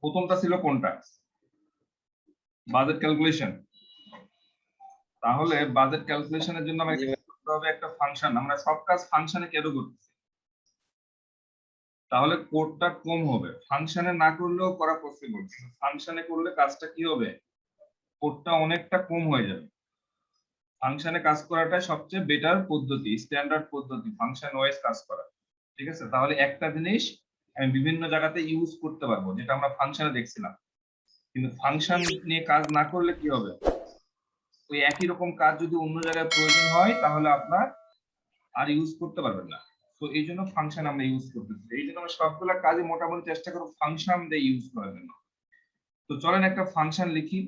প্রথমটা ছিল কোনটা? Budget calculation. তাহলে বাজেট ক্যালকুলেশনের জন্য আমাকে করতে হবে একটা ফাংশন। আমরা সব কাজ ফাংশনে কেন করতেছি? তাহলে কোডটা কম হবে। ফাংশনে না করলেও করা পসিবল, কিন্তু ফাংশনে করলে কাজটা কি হবে? কোডটা অনেকটা কম হয়ে যাবে। ফাংশনে কাজ করাটা সবচেয়ে বেটার পদ্ধতি, স্ট্যান্ডার্ড পদ্ধতি ফাংশন ওয়াইজ কাজ করা। ঠিক আছে, তাহলে একটা জিনিস আমি বিভিন্ন জায়গাতে ইউজ করতে পারবো, যেটা আমরা ফাংশনে দেখছিলাম। কিন্তু ফাংশন নিয়ে কাজ না করলে কি হবে? ওই একই রকম কাজ যদি অন্য জায়গায় প্রয়োজন হয় তাহলে আপনার আর ইউজ করতে পারবেন না। তো এই জন্য ফাংশন আমরা ইউজ করতেছি। এই জন্য আমরা সবগুলা কাজে মোটামুটি চেষ্টা করব ফাংশন দিয়ে ইউজ করার জন্য। তো চলেন একটা ফাংশন লিখি।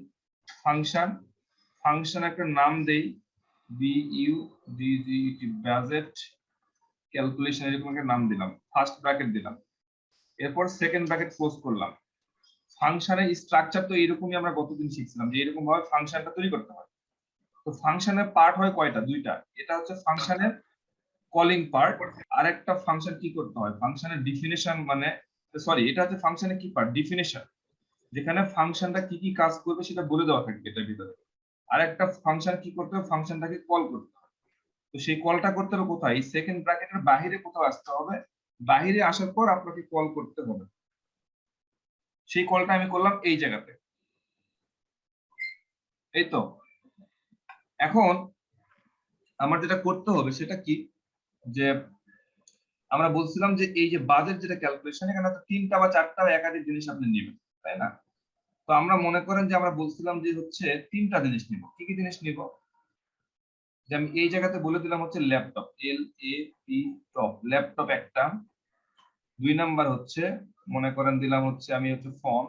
ফাংশন একটা নাম দেই, BUDGET, বাজেট ক্যালকুলেশন, এরকম একটা নাম দিলাম। ফার্স্ট ব্র্যাকেট দিলাম, এরপর সেকেন্ড ব্র্যাকেট ক্লোজ করলাম। ফাংশনের স্ট্রাকচার তো এরকমই আমরা গতদিন শিখছিলাম যে এরকম ভাবে ফাংশনটা তৈরি করতে হয়। তো ফাংশনের পার্ট হয় কয়টা? দুইটা। এটা হচ্ছে ফাংশনের কলিং পার্ট। আর একটা ফাংশন কি করতে হয়, ফাংশনের ডিফিনিশন, মানে সরি, এটা হচ্ছে ফাংশনের কি পার্ট? ডেফিনিশন, যেখানে ফাংশনটা কি কি কাজ করবে সেটা বলে দেওয়া থাকবে এটার ভিতরে। আর একটা ফাংশন কি করতে হবে, ফাংশনটাকে কল করতে হবে। তো সেই কলটা করতে হবে কোথায়? সেকেন্ড ব্র্যাকেটের বাইরে কোথাও আসতে হবে। বাইরে আসার পর আপনাকে কল করতে হবে। সেই কলটা আমি করলাম এই জায়গাতে। এই তো। এখন আমার যেটা করতে হবে সেটা কি, যে আমরা বলছিলাম যে এই যে বাজেট যেটা ক্যালকুলেশন, এখানে তো তিনটা বা চারটা বা একাধিক জিনিস আপনি নেবেন, তাই না? তো আমরা মনে করেন যে আমরা বলছিলাম যে হচ্ছে তিনটা জিনিস নিব। কি কি জিনিস নিব? যে আমি এই জায়গাতে বলে দিলাম হচ্ছে ল্যাপটপ, LAP টপ, ল্যাপটপ একটা। 2 নাম্বার হচ্ছে মনে করেন দিলাম হচ্ছে আমি হচ্ছে ফোন।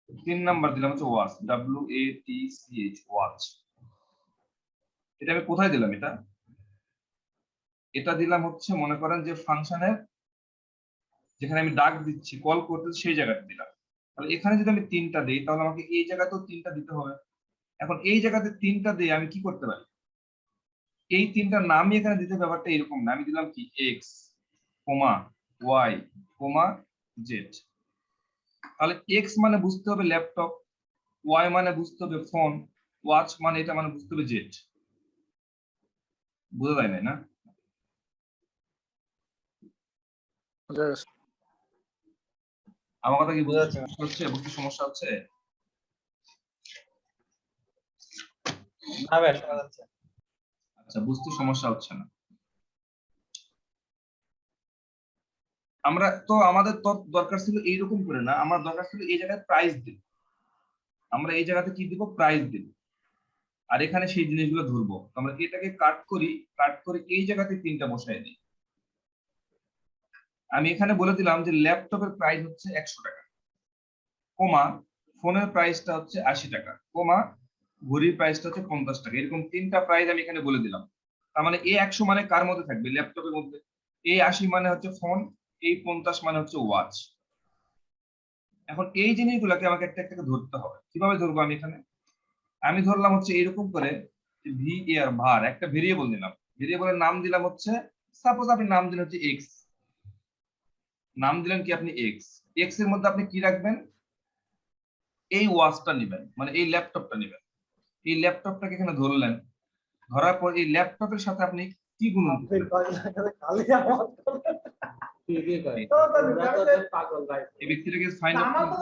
3 নাম্বার দিলাম হচ্ছে ওয়াচ, WATCH, ওয়াচ। এটা আমি কোথায় দিলাম? এটা দিলাম হচ্ছে মনে করেন যে ফাংশনের যেখানে আমি ডাক দিচ্ছি, কল করতেছি সেই জায়গাতে দিলাম। তাহলে এখানে যদি আমি তিনটা দিই তাহলে আমাকে এই জায়গাতেও তিনটা দিতে হবে। এখন এই জায়গাতে তিনটা দিয়ে আমি কি করতে পারি? এই তিনটা নামই এখানে দিতে, ব্যাপারটা এরকম না। আমি দিলাম কি এক্স, ওয়াই, জেড। তাহলে এক্স মানে বুঝতে হবে ল্যাপটপ, ওয়াই মানে বুঝতে হবে ফোন, ওয়াচ মানে এটা মানে বুঝতে হবে জেড। বোঝা যায় না? আমার কথা কি বুঝতে হচ্ছে? বুঝতে সমস্যা হচ্ছে? না ভাই, শোনা যাচ্ছে। আচ্ছা, বুঝতে সমস্যা হচ্ছে না। আমরা তো আমাদের তো দরকার ছিল এইরকম করে না, আমার দরকার ছিল এই জায়গায় প্রাইস দিব। আমরা এই জায়গাতে কি দিব? প্রাইস দিব। আর এখানে সেই জিনিসগুলো ধরবো। আমরা এটাকে কাট করে এই জায়গাতে তিনটা বসাই দিই। আমি এখানে বলে দিলাম যে ল্যাপটপের প্রাইস হচ্ছে 100 টাকা, ফোনের প্রাইসটা হচ্ছে 80 টাকা, ঘড়ির প্রাইসটা হচ্ছে 50 টাকা। এরকম তিনটা প্রাইস আমি এখানে বলে দিলাম। তার মানে এই 100 মানে কার মধ্যে থাকবে? ল্যাপটপের মধ্যে। এই 80 মানে হচ্ছে ফোন, এই 50 মানে হচ্ছে ওয়াচ। এখন এই জিনিসগুলোকে আমাকে একটা একটা ধরতে হবে। কিভাবে ধরবো? আমি ধরলাম হচ্ছে এরকম করে, VAR, ভার, একটা ভেরিয়েবল নিলাম। ভেরিয়েবলের নাম দিলাম হচ্ছে, সাপোজ আপনি নাম দিলেন হচ্ছে এক্স। নাম দিলেন কি আপনি এক্স। এক্স এর মধ্যে আপনি কি রাখবেন? এই ওয়াচটা নেবেন, মানে এই ল্যাপটপটা নেবেন। এই ল্যাপটপটাকে এখানে ধরলেন। ধরার পর এই ল্যাপটপের সাথে আপনি কি গুণন করবেন? এই ব্যক্তিটাকে ফাইন্ড আউট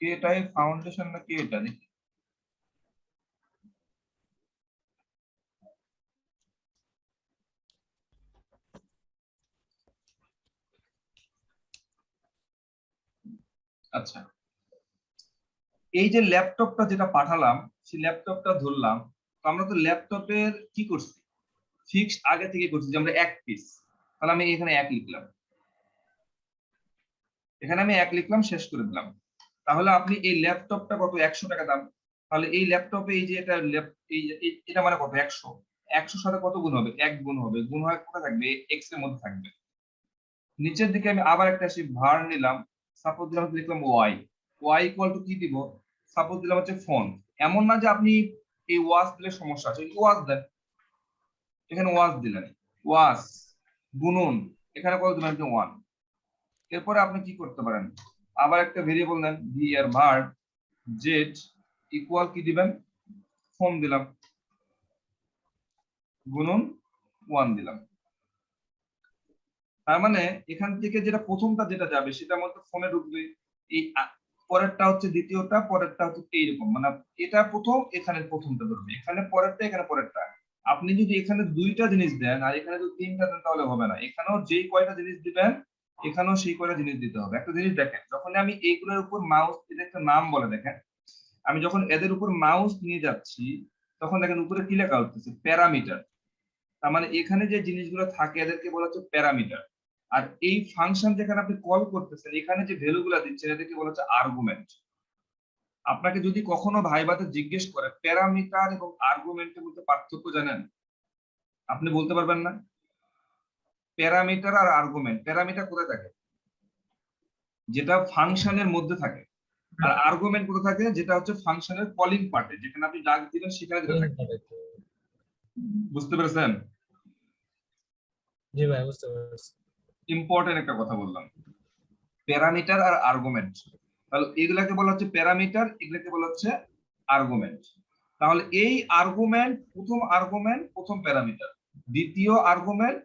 কি এটাই ফাউন্ডেশন নাকি এটা? আচ্ছা, এই যে ল্যাপটপটা যেটা পাঠালাম, সেই ল্যাপটপটা ধরলাম। তো আমরা তো ল্যাপটপের কি করছি? ফিক্স আগে থেকে করছি যে আমরা এক পিস। তাহলে আমি এখানে এক লিখলাম, শেষ করে দিলাম। তাহলে আপনি এই ল্যাপটপটা কত? 100 টাকা দাম। তাহলে এই ল্যাপটপে এই যে এটা এটা মানে কত? 100। 100 সাথে কত গুণ হবে? 1 গুণ হবে। গুণ হয় কোথায় থাকবে? এক্স এর মধ্যে থাকবে। নিচের দিকে আমি আবার একটা ভার নিলাম, সাপোজ দিলাম, লিখলাম ওয়াই। ওয়াই ইকুয়াল টু কি দিব? সাপোজ দিলাম হচ্ছে ফোন। এমন না যে আপনি এই ওয়াজ দিলে সমস্যা আছে, ওয়াজ দেন, এখানে ওয়াজ দিলেন, ওয়াজ গুনুন, এখানে কত দিবেন? 1। এরপরে আপনি কি করতে পারেন, আবার একটা ভেরিয়েবল নেন ভি এর ভার্ব জেড ইকুয়াল কি দিবেন? ফোন দিলাম, গুনুন 1 দিলাম। তার মানে এখান থেকে যেটা প্রথমটা যেটা যাবে সেটার মধ্যে ফোনে ঢুকবে, এই পরেরটা হচ্ছে দ্বিতীয়টা, পরেরটা হচ্ছে এইরকম, মানে এটা প্রথম, এখানে প্রথমটা ধরবে, এখানে পরেরটা, এখানে পরেরটা। আপনি যদি এখানে দুইটা জিনিস দেন আর এখানে যদি তিনটা দেন তাহলে হবে না। এখানেও যেই কয়টা জিনিস দিবেন এখানেও সেই কয়টা জিনিস দিতে হবে। একটা জিনিস দেখেন, যখন আমি এইগুলোর উপর মাউস, এটা একটা নাম বলে, দেখেন আমি যখন এদের উপর মাউস নিয়ে যাচ্ছি তখন দেখেন উপরে কি লেখা হচ্ছে? প্যারামিটার। তার মানে এখানে যে জিনিসগুলো থাকে এদেরকে বলা হচ্ছে প্যারামিটার। আর এই ফাংশন যেখানে আপনি কল করতেছেন এখানে যে ভ্যালুগুলো দিচ্ছেন এদেরকে বলা হচ্ছে আর্গুমেন্ট। আপনাকে যদি কখনো ভাইভাতে জিজ্ঞেস করে প্যারামিটার এবং আর্গুমেন্টের মধ্যে পার্থক্য জানেন, আপনি বলতে পারবেন না। প্যারামিটার আর আর্গুমেন্ট, প্যারামিটার কোথায় থাকে? যেটা ফাংশনের মধ্যে থাকে। আর আর্গুমেন্ট কোথায় থাকে? যেটা হচ্ছে ফাংশনের কলিং পার্টে, যেখানে আপনি ডাক দিবেন সেখানে যেটা থাকে। বুঝতে পেরেছেন? জি ভাই বুঝতে পারছি। ইম্পর্টেন্ট একটা কথা বললাম, প্যারামিটার আর আর্গুমেন্ট। তাহলে এগুলাকে বলা হচ্ছে প্যারামিটার, এগুলাকে বলা হচ্ছে আর্গুমেন্ট। তাহলে এই আর্গুমেন্ট, প্রথম আর্গুমেন্ট প্রথম প্যারামিটার, দ্বিতীয় আর্গুমেন্ট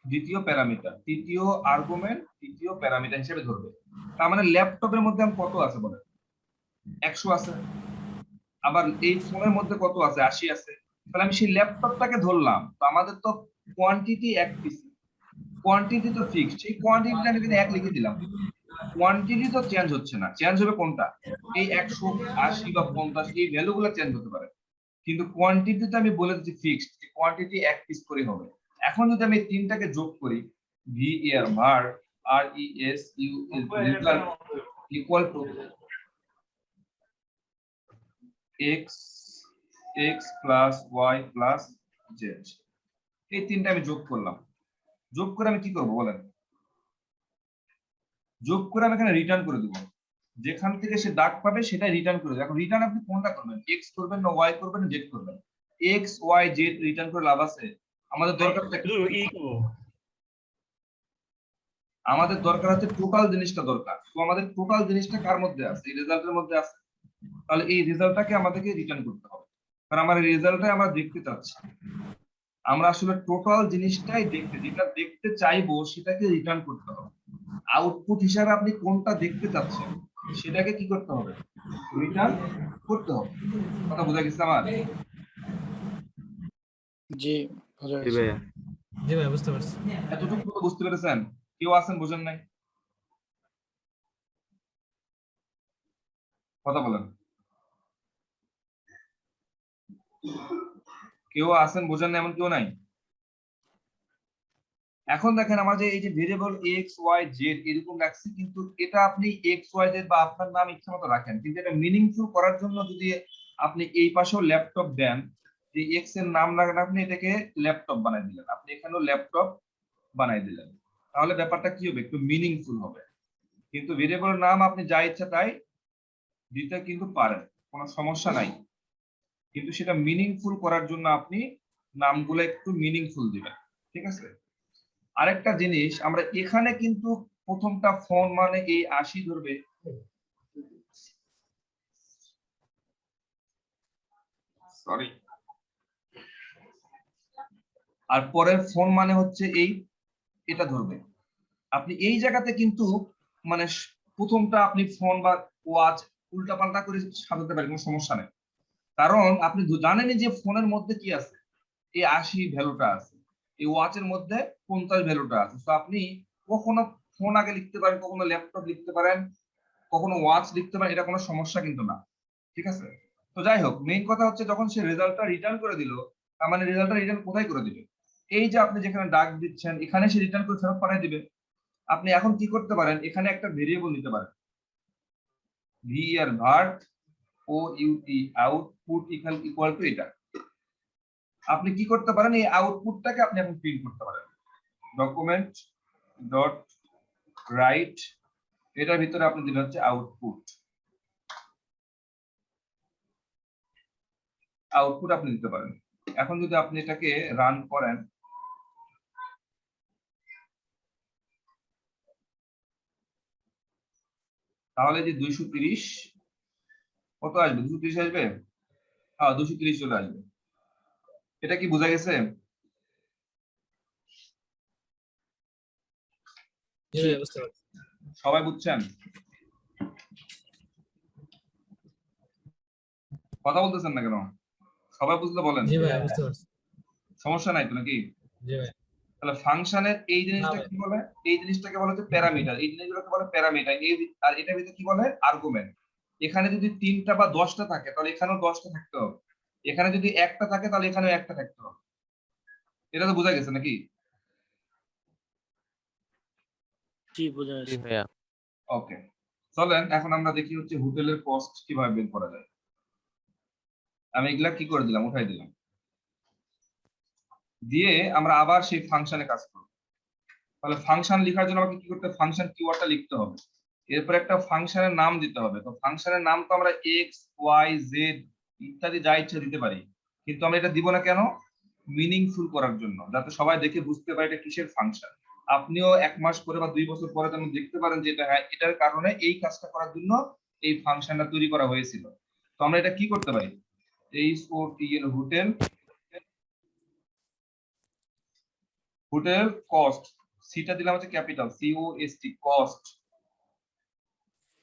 দ্বিতীয় প্যারামিটার, তৃতীয় আর্গুমেন্ট তৃতীয় প্যারামিটার হিসেবে ধরবে। তার মানে ল্যাপটপের মধ্যে আমি কত আছে বলেন? 100 আছে। আবার এই ফোনের মধ্যে কত আছে? 80 আছে। তাহলে আমি সেই ল্যাপটপটাকে ধরলাম, তো আমাদের তো কোয়ান্টিটি এক পিস, কোয়ান্টিটি তো ফিক্সড, সেই কোয়ান্টিটিটা আমি কিন্তু 1 লিখে দিলাম। কোয়ান্টিটি তো চেঞ্জ হচ্ছে না, চেঞ্জ হবে কোনটা? এই 180 বা 50, এই ভ্যালুগুলো চেঞ্জ হতে পারে, কিন্তু কোয়ান্টিটিতে আমি বলে দিচ্ছি ফিক্সড, যে কোয়ান্টিটি এক পিস করে হবে। এখন যদি আমি এই তিনটাকে যোগ করি, ভি এর var R E S U result equal to X X plus Y plus Z, এই তিনটা আমি যোগ করলাম। যোগ করে আমি কি করবো বলেন? যোগ করে আমি এখানে রিটার্ন করে দেবো, যেখান থেকে সে দাগ পাবে সেটাই রিটার্ন করে দেবে। এখন রিটার্ন আপনি কোনটা করবেন? এক্স করবেন না ওয়াই করবেন না জেড করবেন? এক্স ওয়াই জেড রিটার্ন করে লাভ আছে? আমাদের দরকার আমাদের দরকার হচ্ছে টোটাল জিনিসটা দরকার। তো আমাদের টোটাল জিনিসটা কার মধ্যে আছে? এই রেজাল্টের মধ্যে আছে। তাহলে এই রেজাল্টটাকে আমাদেরকে রিটার্ন করতে হবে, কারণ আমার এই রেজাল্টটাই আমরা দেখতে চাচ্ছি। আমরা আসলে টোটাল জিনিসটাই দেখতে, যেটা দেখতে চাইবো সেটাকে রিটার্ন করতে হবে। আউটপুট হিসাবে আপনি কোনটা দেখতে চাচ্ছেন সেটাকে কি করতে হবে? রিটার্ন করতে হবে। কথা বোঝা গেছে আমার? জি বোঝা জি গেছে। ভাইয়া। জি ভাই বুঝতে পারছি। এতটুকু তো বুঝতে পেরেছেন? কেউ আছেন বোঝেন নাই? কথা বলেন, কেউ আছেন বোঝেন না এমন কেউ নাই? এখন দেখেন আমার যে এই যে ভেরিয়েবল এক্স ওয়াই জেড এরকম রাখছি, কিন্তু এটা আপনি এক্স ওয়াই জেড বা আপনার নাম ইচ্ছা মতো রাখেন, কিন্তু এটা মিনিংফুল করার জন্য যদি আপনি এই পাশেও ল্যাপটপ দেন, যে এক্স এর নাম রাখেন, আপনি এটাকে ল্যাপটপ বানাই দিলেন, আপনি এখানেও ল্যাপটপ বানাই দিলেন, তাহলে ব্যাপারটা কি হবে? একটু মিনিংফুল হবে। কিন্তু ভেরিয়েবলের নাম আপনি যা ইচ্ছা তাই দিতে কিন্তু পারেন, কোনো সমস্যা নাই, কিন্তু সেটা মিনিংফুল করার জন্য আপনি নামগুলো একটু মিনিংফুল দিবেন। ঠিক আছে? আরেকটা জিনিস, আমরা এখানে কিন্তু প্রথমটা ফোন মানে এই 80 ধরবে, সরি, আর পরের ফোন মানে হচ্ছে এই এটা ধরবে। আপনি এই জায়গাতে কিন্তু মানে প্রথমটা আপনি ফোন বা ওয়াচ উল্টা পাল্টা করে সাজাতে পারেন, কোনো সমস্যা নেই, কারণ আপনি জানেনই যে ফোনের মধ্যে কি আছে, এই 80 ভ্যালুটা আছে, এই ওয়াচের মধ্যে 50 ভ্যালুটা আছে। তো আপনি কখনো ফোন আগে লিখতে পারেন, কখনো ল্যাপটপ লিখতে পারেন, কখনো ওয়াচ লিখতে পারেন, এটা কোনো সমস্যা কিন্তু না। ঠিক আছে? তো যাই হোক, মেইন কথা হচ্ছে যখন সে রেজাল্টটা রিটার্ন করে দিল, তার মানে রেজাল্টটা রিটার্ন কোথায় করে দিবে? এই যে আপনি যেখানে ডাক দিচ্ছেন এখানে সে রিটার্ন করে ফেরত পাঠিয়ে দিবে। আপনি এখন কি করতে পারেন? এখানে একটা ভেরিয়েবল নিতে পারেন, ভি এর ভার্ট O U T output equal to এটা। আপনি কি করতে পারেন? এই আউটপুটটাকে আপনি এখন প্রিন্ট করতে পারেন, ডকুমেন্ট ডট রাইট, এটার ভিতরে আপনি দিলেন হচ্ছে আউটপুট। আউটপুট আপনি দিতে পারেন। এখন যদি আপনি এটাকে রান করেন, তাহলে যে 230 কত আসবে? 230 আসবে। হ্যাঁ, 230 চলে আসবে। এটা কি বোঝা গেছে? জি ভাইয়া বুঝতে পারছি। সবাই বুঝছেন? কথা বলতেছেন না কেন? সবাই বুঝলে বলেন। জি ভাইয়া বুঝতে পারছি। সমস্যা নাই তো নাকি? জি ভাই। তাহলে ফাংশনের এই না জিনিসটা ভাই। কি বলে? এই জিনিসটাকে বলা হচ্ছে প্যারামিটার। এই জিনিসগুলোকে বলে প্যারামিটার। আর এটার ভিতরে কি বলে? আর্গুমেন্ট। এখানে যদি 3টা বা 10টা থাকে তাহলে এখানেও 10টা থাকতে হবে। এখানে যদি একটা থাকে তাহলে এখানেও একটা থাকতে হবে। এটা তো বোঝা গেছে নাকি? জি বোঝা জি যাচ্ছে। ভাইয়া। ওকে, চলেন এখন আমরা দেখি হচ্ছে হোটেলের কস্ট কিভাবে বের করা যায়। আমি এগুলা কি করে দিলাম, উঠাই দিলাম, দিয়ে আমরা আবার সেই ফাংশনে কাজ করব। তাহলে ফাংশন লেখার জন্য আমাকে কি করতে হবে? ফাংশন কিওয়ার্ডটা লিখতে হবে। এরপর একটা ফাংশনের নাম দিতে হবে। তো ফাংশনের নাম তো আমরা এক্স ওয়াই জেড ইত্যাদি যা ইচ্ছা দিতে পারি, কিন্তু আমরা এটা দিব না কেন? মিনিংফুল করার জন্য, যাতে সবাই দেখে বুঝতে পারে এটা কিসের ফাংশন। আপনিও 1 মাস পরে বা 2 বছর পরে যেন দেখতে পারেন যে এটা হ্যাঁ এটার কারণে এই কাজটা করার জন্য এই ফাংশনটা তৈরি করা হয়েছিল। তো আমরা এটা কি করতে পারি? HOTL হোটেল, হোটেল কস্ট, সিটা দিলাম হচ্ছে ক্যাপিটাল COST কস্ট,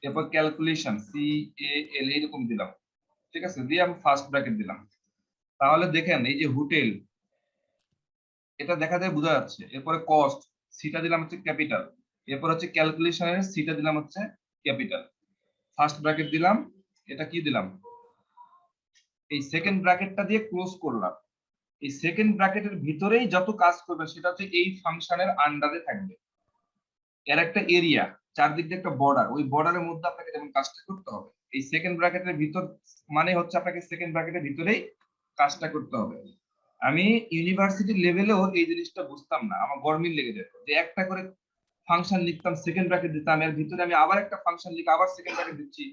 এরপর ক্যালকুলেশন CAL এরকম দিলাম। ঠিক আছে, দিয়ে আমি ফার্স্ট ব্র্যাকেট দিলাম। তাহলে দেখেন এই যে হোটেল, এটা দেখা যায় বোঝা যাচ্ছে। এরপরে কস্ট, সিটা দিলাম হচ্ছে ক্যাপিটাল, এরপর হচ্ছে ক্যালকুলেশনের সিটা দিলাম হচ্ছে ক্যাপিটাল, ফার্স্ট ব্র্যাকেট দিলাম। এটা কি দিলাম? এই সেকেন্ড ব্র্যাকেটটা দিয়ে ক্লোজ করলাম। এই সেকেন্ড ব্র্যাকেটের ভিতরেই যত কাজ করবে সেটা হচ্ছে এই ফাংশনের আন্ডারে থাকবে। এর একটা এরিয়া, চারদিক দিয়ে একটা বর্ডার, ওই বর্ডারের মধ্যে আপনাকে যেমন কাজটা করতে হবে। এই সেকেন্ড ব্র্যাকেটের ভিতর মানে হচ্ছে আপনাকে সেকেন্ড ব্র্যাকেটের ভিতরেই কাজটা করতে হবে। আমি ইউনিভার্সিটি লেভেলেও এই জিনিসটা বুঝতাম না, আমার গরমিল লেগে যেত যে একটা করে ফাংশন লিখতাম, সেকেন্ড ব্র্যাকেট দিতাম, এর ভিতরে আমি আবার একটা ফাংশন লিখে আবার সেকেন্ড ব্র্যাকেট দিচ্ছি।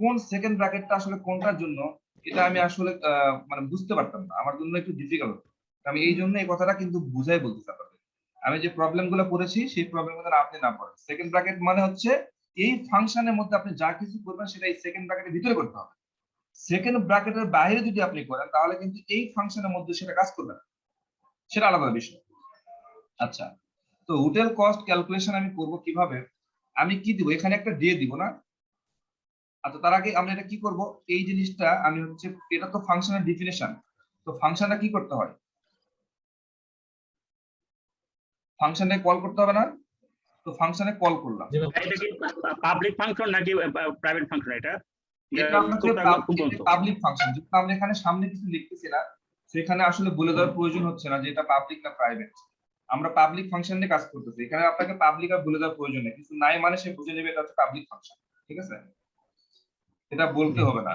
কোন সেকেন্ড ব্র্যাকেটটা আসলে কোনটার জন্য, এটা আমি আসলে মানে বুঝতে পারতাম না, আমার জন্য একটু ডিফিকাল্ট। আমি এই জন্য এই কথাটা কিন্তু বুঝাই বলতেছি আপনাদের। আমি যে প্রবলেম গুলো পড়েছি সেই প্রবলেম গুলো আপনি না পড়েন। সেকেন্ড ব্র্যাকেট মানে হচ্ছে এই ফাংশনের মধ্যে আপনি যা কিছু করবেন সেটা এই সেকেন্ড ব্র্যাকেটের ভিতরে করতে হবে। সেকেন্ড ব্র্যাকেটের বাইরে যদি আপনি করেন তাহলে কিন্তু এই ফাংশনের মধ্যে সেটা কাজ করবে না, সেটা আলাদা বিষয়। আচ্ছা, তো হোটেল কস্ট ক্যালকুলেশন আমি করব কিভাবে? আমি কি দিব? এখানে একটা ডে দিব না? আচ্ছা, তার আগে আমরা এটা কি করব? এই জিনিসটা আমি হচ্ছে, এটা তো ফাংশনের ডেফিনিশন, তো ফাংশনটা কি করতে হয়? ফাংশনে কল করতে হবে না? তো ফাংশনে কল করলাম। জি ভাই। এটা কি পাবলিক ফাংশন নাকি প্রাইভেট ফাংশন? এটা এটা হচ্ছে পাবলিক ফাংশন। যেটা আমরা এখানে সামনে কিছু লিখতেছি না, সেখানে আসলে বলে দেওয়ার প্রয়োজন হচ্ছে না যে এটা পাবলিক না প্রাইভেট। আমরা পাবলিক ফাংশন নিয়ে কাজ করতেছি, এখানে আপনাকে পাবলিক আর বলে দেওয়ার প্রয়োজন নেই। কিছু নাই মানে সে বুঝে নেবে এটা হচ্ছে পাবলিক ফাংশন। ঠিক আছে, এটা বলতে হবে না।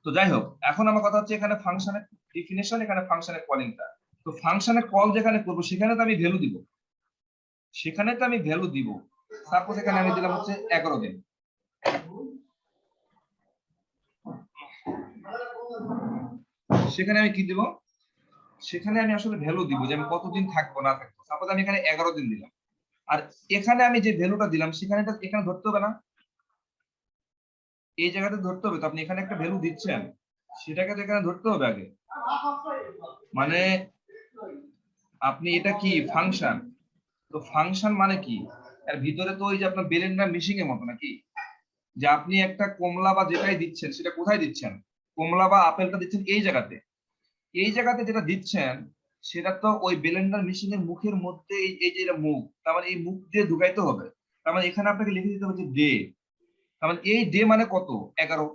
তো যাই হোক, এখন আমার কথা হচ্ছে এখানে ফাংশনের ডেফিনিশন, এখানে ফাংশনের কলিংটা। তো ফাংশনের কল যেখানে করব সেখানে তো আমি ভ্যালু দিব, সেখানে তো আমি ভ্যালু দিব। সাপোজ এখানে আমি দিলাম হচ্ছে 11 দিন। সেখানে আমি কি দিব? সেখানে আমি আসলে ভ্যালু দিব যে আমি কতদিন থাকবো না থাকবো। সাপোজ আমি এখানে 11 দিন দিলাম, আর এখানে আমি যে ভ্যালুটা দিলাম সেখানে এখানে ধরতে হবে না? এই জায়গাতে ধরতে হবে। তো আপনি এখানে একটা ভ্যালু দিচ্ছেন, সেটাকে তো এখানে ধরতে হবে আগে। মানে আপনি এটা কি ফাংশন, তো ফাংশন মানে কি? এর ভিতরে তো ওই যে আপনার বেলেন্ডার মেশিং এর মতো নাকি, যে আপনি একটা কমলা বা যেটাই দিচ্ছেন সেটা কোথায় দিচ্ছেন? কমলা বা আপেলটা দিচ্ছেন এই জায়গাতে। এই জায়গাতে যেটা দিচ্ছেন সেটা তো ওই ব্লেন্ডার মেশিনের মুখের মধ্যে, এই যে এটা মুখ, তার মানে এই মুখ দিয়ে ঢুকাইতে হবে। তার মানে এখানে আপনাকে লিখে দিতে হবে ডে। তার মানে এই ডে মানে কত? 11।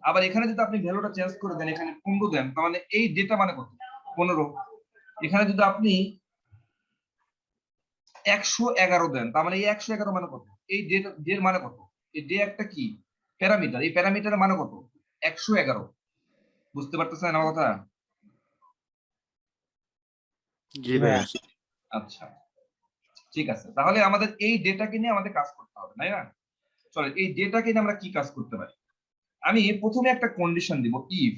আবার এখানে যদি আপনি ভ্যালুটা চেঞ্জ করে দেন, এখানে 15 দেন, তার মানে এই ডেটা মানে কত? 15। এখানে যদি আপনি 111 দেন, তার মানে এই 111 মানে কত? এই ডে মানে কত? এই ডে একটা কি প্যারামিটার, এই প্যারামিটারের মানে কত? 111। বুঝতে পারতেছেন আমার কথা? জি ভাই। আচ্ছা, ঠিক আছে, তাহলে আমাদের এই ডেটাকে নিয়ে আমাদের কাজ করতে হবে, তাই না? চলো এই ডেটাকে নিয়ে আমরা কি কাজ করতে পারি? আমি প্রথমে একটা কন্ডিশন দিব ইফ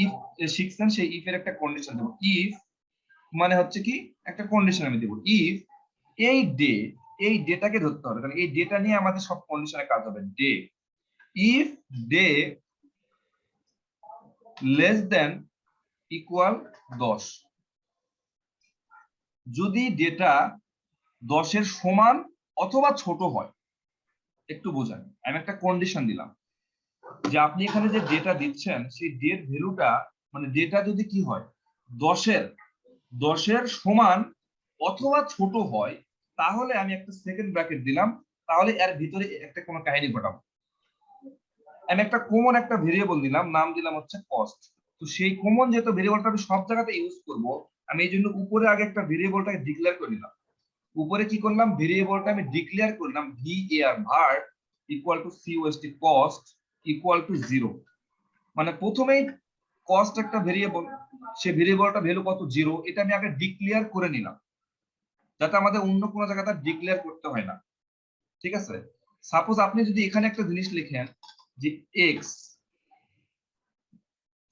ইফ শিখছেন সেই ইফ এর একটা কন্ডিশন দেব ইফ মানে হচ্ছে কি একটা কন্ডিশন আমি দেব ইফ এই ডেটাকে ধরতে হবে কারণ এই ডেটা নিয়ে আমাদের সব কন্ডিশনে কাজ হবে day if day less than equal 10 যদি ডেটা 10 এর সমান অথবা ছোট হয় একটু বোঝান আমি একটা কন্ডিশন দিলাম যে আপনি এখানে যে ডেটা দিচ্ছেন সেই ডেট ভ্যালুটা মানে ডেটা যদি কি হয় 10 এর সমান অথবা ছোট হয় তাহলে আমি একটা সেকেন্ড ব্র্যাকেট দিলাম তাহলে এর ভিতরে একটা কোনো কাহিনী ঘটাবো আমি একটা কমন একটা ভেরিয়েবল দিলাম নাম দিলাম হচ্ছে কস্ট তো সেই কমন যেহেতু ভেরিয়েবলটা আমি সব জায়গাতে ইউজ করব আমি এই জন্য উপরে আগে একটা ভেরিয়েবলটাকে ডিক্লেয়ার করে নিলাম উপরে কি করলাম ভেরিয়েবলটা আমি ডিক্লেয়ার করলাম var equal to cost cost equal to 0 মানে প্রথমেই কস্ট একটা ভেরিয়েবল সেই ভেরিয়েবলটা ভ্যালু কত 0 এটা আমি আগে ডিক্লেয়ার করে নিলাম যাতে আমাদের অন্য কোনো জায়গাতে ডিক্লেয়ার করতে হয় না ঠিক আছে সাপোজ আপনি যদি এখানে একটা জিনিস লিখেন যে x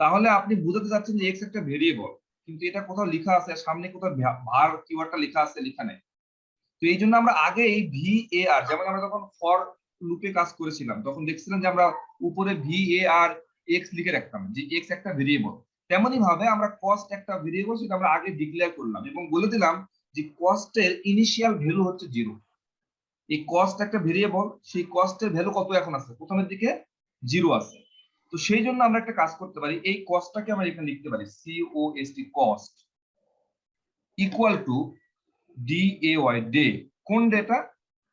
তাহলে আপনি বুঝাতে চাচ্ছেন যে x একটা ভেরিয়েবল কিন্তু এটা কোথাও লেখা আছে সামনে কোথাও var কিওয়ার্ডটা লেখা আছে লেখা নেই তো এই জন্য আমরা আগে এই var যেমন আমরা যখন ফর লুপে কাজ করেছিলাম তখন দেখছিলাম যে আমরা উপরে var x লিখে রাখতাম যে x একটা ভেরিয়েবল তেমনি ভাবে আমরা কস্ট একটা ভেরিয়েবল সেটা আমরা আগে ডিক্লেয়ার করলাম এবং বলে দিলাম যে কস্টের ইনিশিয়াল ভ্যালু হচ্ছে 0 এই কস্ট একটা ভেরিয়েবল সেই কস্টের ভ্যালু কত এখন আছে প্রথমের দিকে 0 আছে তো সেই জন্য আমরা একটা কাজ করতে পারি এই কস্টটাকে আমরা এখানে লিখতে পারি cost cost equal to day day কোন ডেটা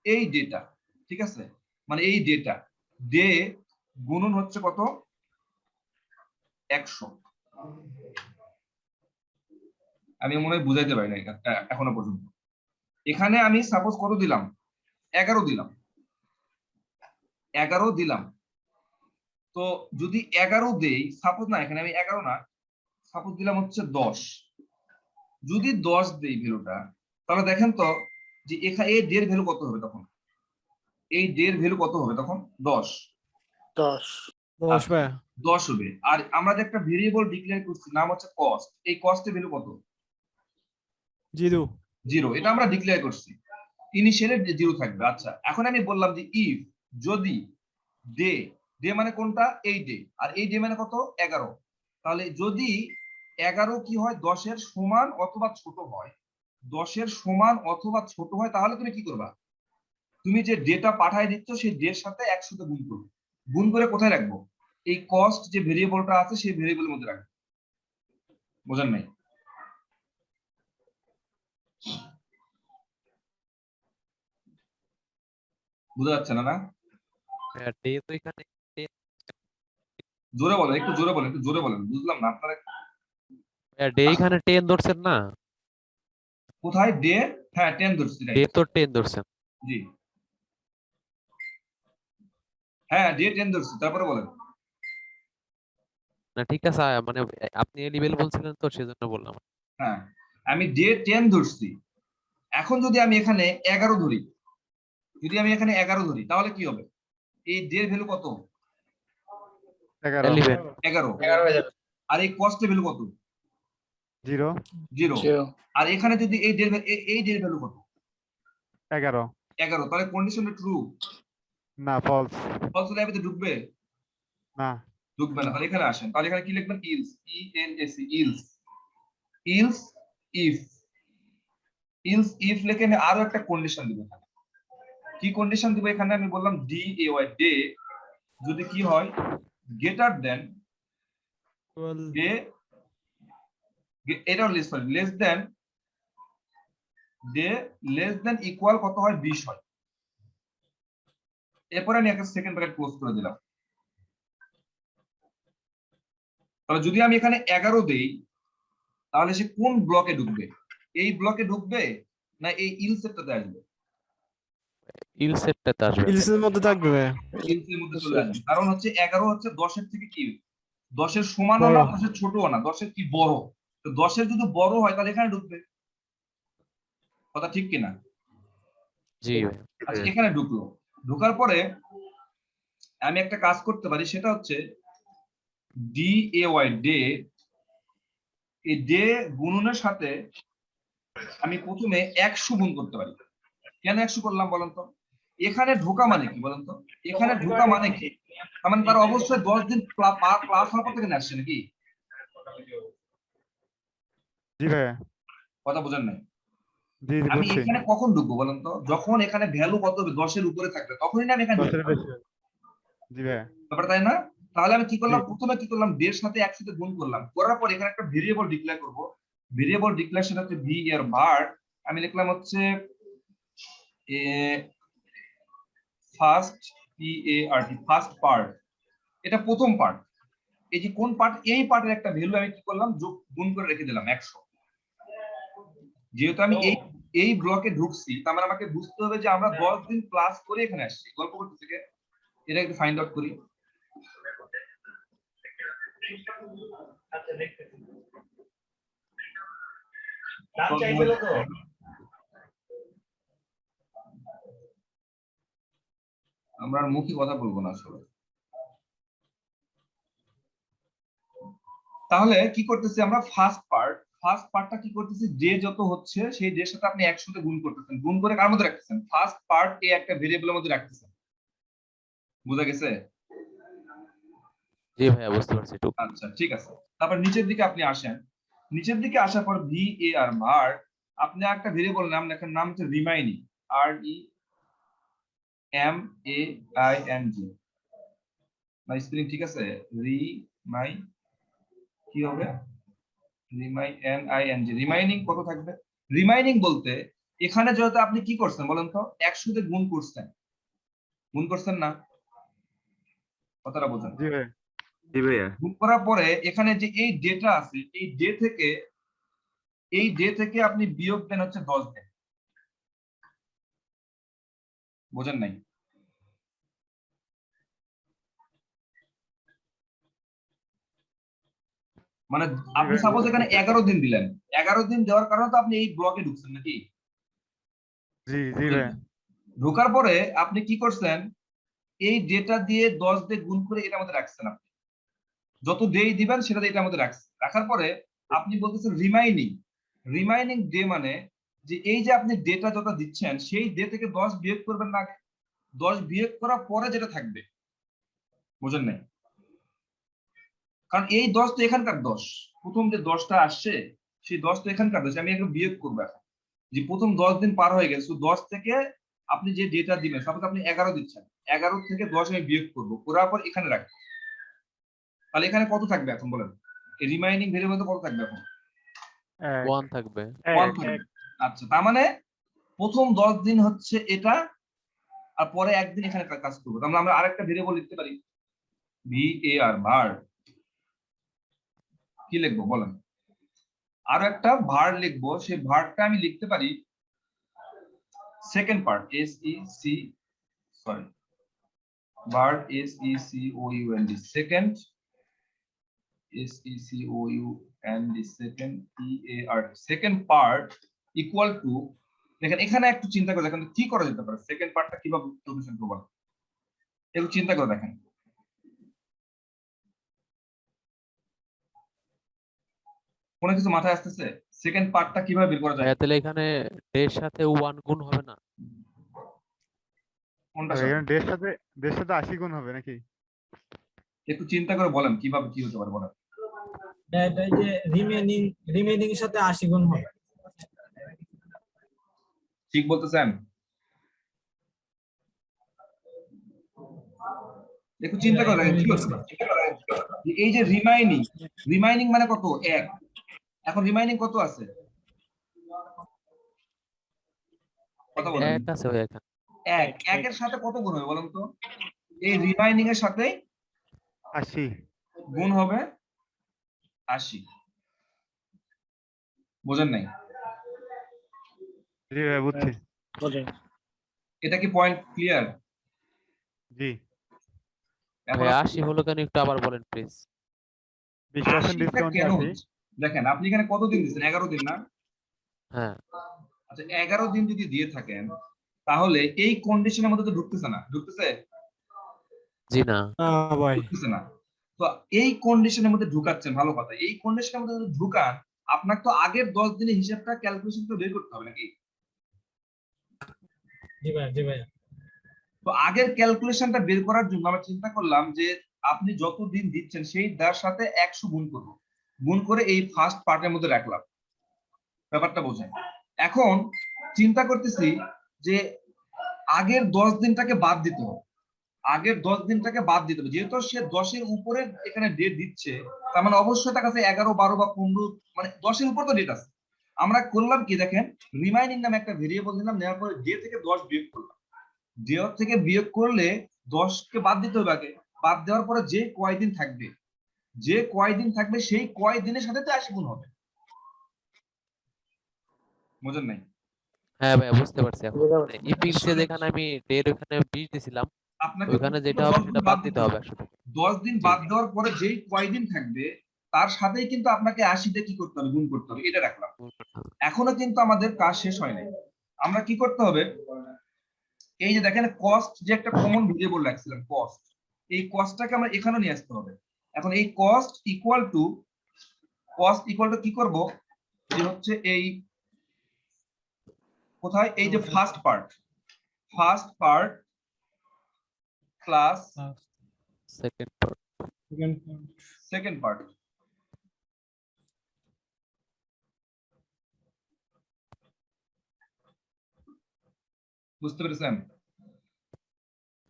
এই ডেটা ঠিক আছে মানে এই ডেটা ডে গুণন হচ্ছে কত 100 আমি মনে হয় বুঝাইতে পারি না এটা এখনো পর্যন্ত এখানে আমি সাপোজ কত দিলাম 11 দিলাম তো যদি 11 দেই সাপোজ না এখানে আমি 11 না সাপোজ দিলাম হচ্ছে 10 যদি 10 দেই ভ্যালুটা তাহলে দেখেন তো যে এখানে এই ডের ভ্যালু কত হবে তখন এই ডের ভ্যালু কত হবে তখন 10 10 ভাই 10 হবে আর আমরা যে একটা ভেরিয়েবল ডিক্লেয়ার করছি নাম হচ্ছে কস্ট এই কস্টের ভ্যালু কত 0 এটা আমরা ডিক্লেয়ার করছি ইনিশিয়ালি 0 থাকবে আচ্ছা এখন আমি বললাম যে ইফ যদি ডে মানে কোনটা এই ডে আর এই ডে মানে কত 11 তাহলে যদি 11 কি হয় 10 এর সমান অথবা ছোট হয় 10 এর সমান অথবা ছোট হয় তাহলে তুমি কি করবা তুমি যে ডেটা পাঠায় দিচ্ছ সেই ডের সাথে 100 তে গুণ করবে গুণ করে কোথায় রাখবো এই কস্ট যে ভেরিয়েবলটা আছে সেই ভেরিয়েবলের মধ্যে রাখবো বোঝেন নাই বুঝা যাচ্ছে না না ডে তো এখানে জোরে বলেন একটু জোরে বলেন বুঝলাম না আপনারা ডে এখানে 10 ধরছেন না কোথায় ডে হ্যাঁ 10 ধরছি ডে right? তো 10 ধরছেন জি হ্যাঁ ডে 10 ধরছি তারপরে বলেন না ঠিক আছে মানে আপনি এলিভেল বলছিলেন তো সেজন্য বললাম হ্যাঁ আমি ডে 10 ধরছি এখন যদি আমি এখানে 11 ধরি তাহলে কি হবে এই ডের ভ্যালু কত 11 11 আর এই কস্টের ভ্যালু কত 0 আর এখানে যদি এই ডের ভ্যালু কত 11 তাহলে কন্ডিশনটা ট্রু না ফলস ফলস হলে এবারে ঢুকবে না ঢুকবে না তাহলে এখানে আসেন তাহলে এখানে কি লিখবেন ইলস ইলস ইফ লিখে আমি আরো একটা কন্ডিশন দিব এখানে কি কন্ডিশন দিব এখানে আমি বললাম day ডে যদি কি হয় গ্রেটার দেন ডে এটা less than day less than equal কত হয় 20 হয় এরপর আমি একটা সেকেন্ড ব্র্যাকেট ক্লোজ করে দিলাম তাহলে যদি আমি এখানে 11 দেই তাহলে সে কোন ব্লকে ঢুকবে এই ব্লকে ঢুকবে না এই ইল সেটটাতে আসবে ইল সেটটাতে আসবে ইলসের মধ্যে থাকবে ইলসের মধ্যে চলে আসবে কারণ হচ্ছে 11 হচ্ছে 10 এর থেকে কি 10 এর সমানও না 10 এর ছোটও না 10 এর কি বড় তো 10 এর যদি বড় হয় তাহলে এখানে ঢুকবে কথা ঠিক কিনা জি ভাই আচ্ছা এখানে ঢুকলো ঢোকার পরে আমি একটা কাজ করতে পারি, সেটা হচ্ছে ডি এ ওয়াই ডে, এই ডে গুণনের সাথে আমি প্রথমে 100 গুণ করতে পারি। কেন 100 করলাম বলেন তো? এখানে ঢোকা মানে কি বলেন তো? এখানে ঢোকা মানে কি? তার মানে তার অবশ্যই 10 দিন ক্লাস হওয়ার পর থেকে আসছে নাকি? জি ভাইয়া। কথা বোঝেন নাই? জি জি আমি বুঝছি। এখানে কখন ঢুকবো বলেন তো? যখন এখানে ভ্যালু কত হবে, 10 এর উপরে থাকবে, তখনই না আমি এখানে ঢুকবো। 10 এর বেশি। জি ভাইয়া। ব্যাপার তাই না? তাহলে আমি কি করলাম, জি। প্রথমে কি করলাম, ডে এর সাথে একসাথে গুণ করলাম, করার পর এখানে একটা ভেরিয়েবল ডিক্লেয়ার করব। ভেরিয়েবল ডিক্লেয়ার সেটা হচ্ছে ভি এর var, আমি লিখলাম হচ্ছে এ ফার্স্ট PART, ফার্স্ট পার্ট, এটা প্রথম পার্ট। এই যে কোন পার্ট, এই পার্টের একটা ভ্যালু আমি কি করলাম, যোগ গুণ করে রেখে দিলাম 100। যেহেতু আমি এই ব্লকে ঢুকছি, তার মানে আমাকে বুঝতে হবে যে আমরা 10 দিন ক্লাস করে এখানে আসছি। গল্প করতে থেকে এটা একটু ফাইন্ড আউট করি। আমরা আর মুখে কথা বলবো না আসলে। তাহলে কি করতেছি আমরা, ফার্স্ট পার্টটা কি করতেছি, যে যত হচ্ছে সেই ডের সাথে আপনি 100 তে গুণ করতেছেন, গুণ করে কার মধ্যে রাখতেছেন, ফার্স্ট পার্ট এ একটা ভেরিয়েবলের মধ্যে রাখতেছেন। বুঝা গেছে? জি ভাইয়া বুঝতে পারছি একটু। আচ্ছা ঠিক আছে। তারপর নিচের দিকে আপনি আসেন, নিচের দিকে আসার পর ভি এ আর var, আপনি একটা ভেরিয়েবল নাম লেখেন, নাম হচ্ছে রিমাইনিং, REMAING, মানে স্পেলিং ঠিক আছে? কি হবে, রিমাইনিং কত থাকবে? রিমাইনিং বলতে এখানে যেহেতু আপনি কি করছেন বলেন তো, 100 তে গুণ করছেন না? কথাটা বোঝেন। জি ভাইয়া। জি ভাইয়া। গুণ করার পরে এখানে যে এই ডেটা আছে, এই ডে থেকে আপনি বিয়োগ দেন হচ্ছে 10 দিন। বোঝেন নাই? মানে আপনি ভাইয়া। সাপোজ এখানে 11 দিন দিলেন, 11 দিন দেওয়ার কারণে তো আপনি এই ব্লকে ঢুকছেন নাকি? জি জি ভাইয়া। ঢোকার পরে আপনি কি করছেন, এই ডেটা দিয়ে 10 দিয়ে গুণ করে এটার মধ্যে রাখছেন। আপনি যত ডে দিবেন সেটা দিয়ে এটার মধ্যে রাখছেন। রাখার পরে আপনি বলতেছেন রিমাইনিং ডে, মানে যে এই যে আপনি ডেটা যত দিচ্ছেন সেই ডে থেকে 10 বিয়োগ করবেন না, 10 বিয়োগ করার পরে যেটা থাকবে। বুঝেন নাই? কারণ এই 10 তো এখানকার 10, প্রথম যে 10টা আসছে সেই 10 তো এখানকার 10, আমি একটু বিয়োগ করবো এখন। যে প্রথম 10 দিন পার হয়ে গেছে, 10 থেকে আপনি যে ডেটা দিবেন, সাপোজ আপনি 11 দিচ্ছেন, 11 থেকে 10 আমি বিয়োগ করবো, করার পর এখানে রাখবো। তাহলে এখানে কত থাকবে এখন বলেন, এই রিমাইনিং ভেরিয়েবল কত থাকবে এখন? 1 থাকবে। 1 থাকবে। আচ্ছা, তার মানে প্রথম 10 দিন হচ্ছে এটা, আর পরে একদিন এখানে কাজ করবো। তাহলে আমরা আরেকটা ভেরিয়েবল লিখতে পারি, var, কি লিখবো বলেন? আরো একটা ভার লিখবো, সেই ভারটা আমি লিখতে পারি second part, var secound, second, second part equal to, দেখেন এখানে একটু চিন্তা করে দেখেন কি করা যেতে পারে, সেকেন্ড পার্টটা কিভাবে সলিউশন করব, একটু চিন্তা করে দেখেন। কোনো কিছু মাথায় আসতেছে? সেকেন্ড পার্টটা কিভাবে বের করা যায়? ভাইয়া তাহলে এখানে ডের সাথে 1 গুণ হবে না? কোনটা সাথে? এখানে দেড় সাথে 80 গুণ হবে নাকি? একটু চিন্তা করে বলেন কিভাবে কি হতে পারে বলেন। এটা যে রিমেইনিং এর সাথে 80 গুণ হবে। ঠিক বলতেছেন? একটু চিন্তা করে দেখেন কি হতে পারে। এই যে রিমাইনিং মানে কত? 1। এখন রিমাইনিং কত আছে? কথা বলেন। 1 আছে ভাইয়া এখানে। 1 এর সাথে কত গুণ হবে বলেন তো? এই রিমাইনিং এর সাথে 80। গুণ হবে 80। বোঝেন নাই? জি ভাইয়া বুঝছি। বোঝেন। এটা কি পয়েন্ট ক্লিয়ার? জি। ভাইয়া 80 হলো কেন একটু আবার বলেন প্লিজ। 20% ডিসকাউন্ট কেন 80। হচ্ছে? দেখেন আপনি এখানে কত দিন দিচ্ছেন, 11 দিন না? হ্যাঁ আচ্ছা 11 দিন যদি দিয়ে থাকেন, তাহলে এই কন্ডিশনের মধ্যে তো ঢুকতেছে না, ঢুকতেছে? জি না। ভাই বুঝতেছে না। তো এই কন্ডিশনের মধ্যে ঢুকাচ্ছেন, ভালো কথা। এই কন্ডিশনের মধ্যে যদি ঢুকান, আপনাকে তো আগের 10 দিনের হিসাবটা ক্যালকুলেশন করে বের করতে হবে নাকি? জি ভাইয়া, জি ভাইয়া। তো আগের ক্যালকুলেশনটা বের করার জন্য আমরা চিন্তা করলাম যে আপনি যত দিন দিচ্ছেন সেই তার সাথে 100 গুণ করব, গুণ করে এই ফার্স্ট পার্টের মধ্যে রাখলাম। ব্যাপারটা বোঝেন। এখন চিন্তা করতেছি যে আগের 10 দিনটাকে বাদ দিতে হবে, আগের 10 দিনটাকে বাদ দিতে হবে। যেহেতু সে 10-এর উপরে এখানে ডেট দিচ্ছে, তার মানে অবশ্যই তার কাছে 11, 12 বা 15, মানে 10-এর উপর তো ডেট আছে। আমরা করলাম কি দেখেন, রিমাইনিং নামে একটা ভেরিয়েবল দিলাম, নেওয়ার পরে ডে থেকে 10 বিয়োগ করলাম। ডে থেকে বিয়োগ করলে 10কে বাদ দিতে হবে আগে। বাদ দেওয়ার পরে যে কয়দিন থাকবে, যে কয়দিন থাকবে সেই কয়দিনের সাথে তো 80 গুণ হবে। বুঝেন নাই? হ্যাঁ ভাইয়া বুঝতে পারছি এখন। মানে ইপিক্সে যেখানে আমি ডের ওখানে 20 দিছিলাম, আপনাকে ওইখানে যেটা হবে 10 দিন সেটা বাদ দিতে হবে 100 টাকা। 10 দিন জি। বাদ দেওয়ার পরে যেই কয়দিন থাকবে তার সাথেই কিন্তু আপনাকে 80 দিয়ে কি করতে হবে, গুণ করতে হবে। এটা রাখলাম। এখনো কিন্তু আমাদের কাজ শেষ হয় নাই। আমরা কি করতে হবে, এই যে দেখেন কস্ট যে একটা কমন ভেরিয়েবল রাখছিলাম, কস্ট, এই কস্টটাকে আমরা এখানে নিয়ে আসতে হবে। এখন এই কস্ট ইকুয়াল টু কি করব, যে হচ্ছে এই কোথায়, এই যে first part class second part. Second part. বুঝতে পেরেছেন?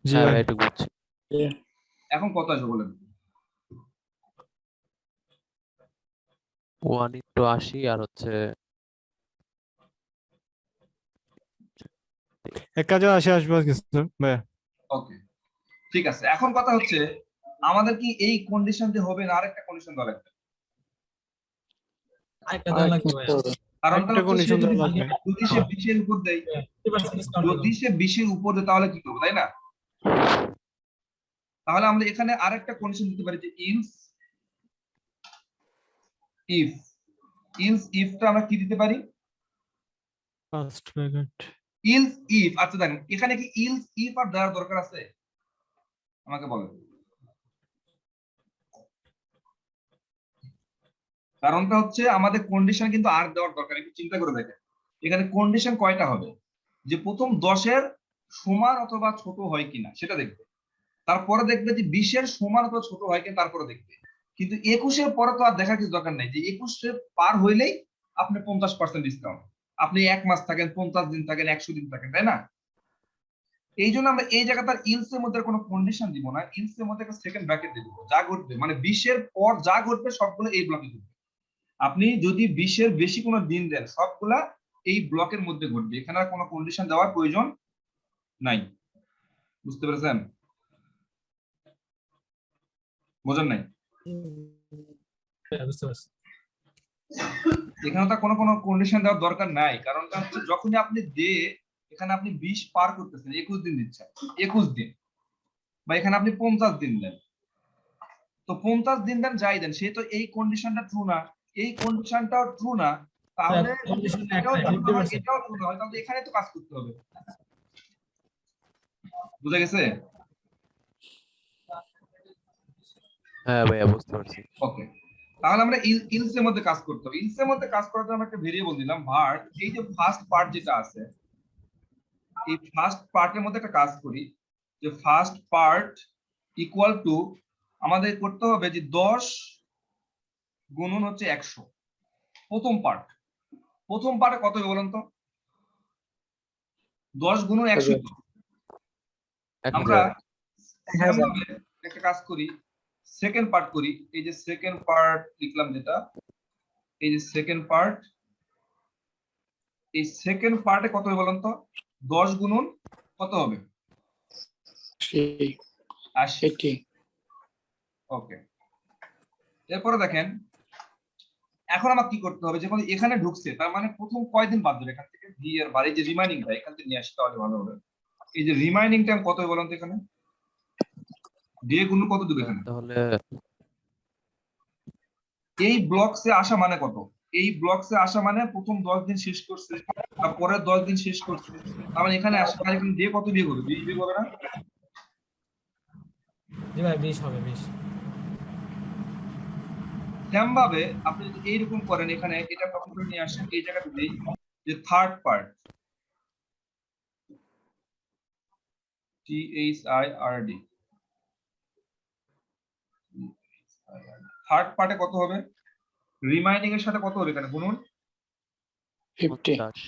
জি হ্যাঁ ভাই ভাই একটু বুঝছি। এখন কত আসবে বলেন? 1 into 80 আর হচ্ছে 1080 আসবে কিছু ভাই। ওকে, ঠিক আছে। এখন কথা হচ্ছে আমাদের কি এই কন্ডিশন যে হবে না আরেকটা কন্ডিশন দেওয়া লাগবে? আরেকটা দেওয়া লাগবে ভাইয়া। কারণটা একটা হচ্ছে সে condition যদি দেওয়া লাগবে। যদি সে 20 এর উপর দেয়, 50% ডিসকাউন্ট যদি সে 20 এর উপর দেয় তাহলে কি করবো, তাই না? তাহলে আমরা এখানে আরেকটা কন্ডিশন দিতে পারি যে ইফটা আমরা কি দিতে পারি, ফার্স্ট ব্র্যাকেট ইফ। আচ্ছা দেখেন এখানে কি ইফ আর দেওয়ার দরকার আছে? আমাকে বলেন। কারণটা হচ্ছে আমাদের কন্ডিশন কিন্তু আর দেওয়ার দরকার, একটু চিন্তা করে দেখেন এখানে কন্ডিশন কয়টা হবে, যে প্রথম 10-এর সমান অথবা ছোট হয় কিনা সেটা দেখবে, তারপরে দেখবে যে 20-এর সমান অথবা ছোট হয় কিনা, তারপরে দেখবে। কিন্তু 21-এর পরে তো আর দেখার কিছু দরকার নাই, যে 21-এ পার হইলেই আপনি 50% ডিসকাউন্ট। আপনি 1 মাস থাকেন, 50 দিন থাকেন, 100 দিন থাকেন, তাই না? এই জন্য আমরা এই জায়গাটার ইলসের মধ্যে কোনো কন্ডিশন দিব না, ইলসের মধ্যে একটা সেকেন্ড ব্র্যাকেট দিব। যা ঘটবে মানে 20-এর পর যা ঘটবে সবগুলো এই ব্লকে ঘটবে। আপনি যদি 20-এর বেশি কোনো দিন দেন, সবগুলা এই ব্লকের মধ্যে ঘটবে, এখানে আর কোনো কন্ডিশন দেওয়ার প্রয়োজন নাই। বুঝতে পেরেছেন? বোঝেন নাই? বুঝতে পারছি। এখানে তো কোনো কন্ডিশন দেওয়ার দরকার নাই। কারণটা হচ্ছে যখনই আপনি এখানে আপনি 20 পার করতেছেন, 21 দিন দিচ্ছেন, 21 দিন, বা এখানে আপনি 50 দিন দেন, তো 50 দিন দেন যাই দেন, সে তো এই কন্ডিশনটা ট্রু না, এই কন্ডিশনটাও ট্রু না, তাহলে কন্ডিশন এটাও একটা true না হয়, 50%। এটাও ট্রু না হয়, তাহলে এখানে তো কাজ করতে হবে। বুঝা গেছে? হ্যাঁ ভাইয়া বুঝতে পারছি। ওকে, তাহলে আমরা ইলস এর মধ্যে কাজ করতে হবে। ইলস এর মধ্যে কাজ করার জন্য আমরা একটা ভেরিয়েবল দিলাম var। এই যে ফার্স্ট পার্ট যেটা আছে, এই ফার্স্ট পার্টের মধ্যে একটা কাজ করি, যে ফার্স্ট পার্ট ইকুয়াল টু আমাদের করতে হবে যে 10 গুণন হচ্ছে 100। প্রথম পার্টে কত হবে বলেন তো? 10 গুণন 100। আমরা 1000। একটা কাজ করি, সেকেন্ড পার্ট করি। এই যে সেকেন্ড পার্ট লিখলাম যেটা, এই যে সেকেন্ড পার্ট, এই সেকেন্ড পার্টে কত হবে বলেন তো? 10 গুণন কত হবে? 80। ওকে, এরপরে দেখেন এখন আমার কি করতে হবে, যখন এখানে ঢুকছে তার মানে প্রথম কয়দিন বাদ দেবে এখান থেকে, ভি এর বাড়ি যে রিমাইনিংটা এখান থেকে নিয়ে আসতে তাহলে ভালো হবে। এই যে রিমাইনিং টাইম কত হবে বলেন তো? এখানে ডে গুণ কত দেবে এখানে? তাহলে এই ব্লকসে আসা মানে কত? এই ব্লকসে আসা মানে প্রথম 10 দিন শেষ করছে, তারপরে 10 দিন শেষ করছে, তার মানে এখানে আসা মানে এখানে ডে কত বিয়োগ হবে? 20 বিয়োগ হবে না? জি ভাই 20 হবে 20। সেম ভাবে আপনি যদি এইরকম করেন, এখানে এটা কপি করে নিয়ে আসেন, এই জায়গাতে দেই যে থার্ড পার্ট, THIRD, থার্ড পার্টে কত হবে, রিমাইনিং এর সাথে কত হবে এখানে গুণন, 50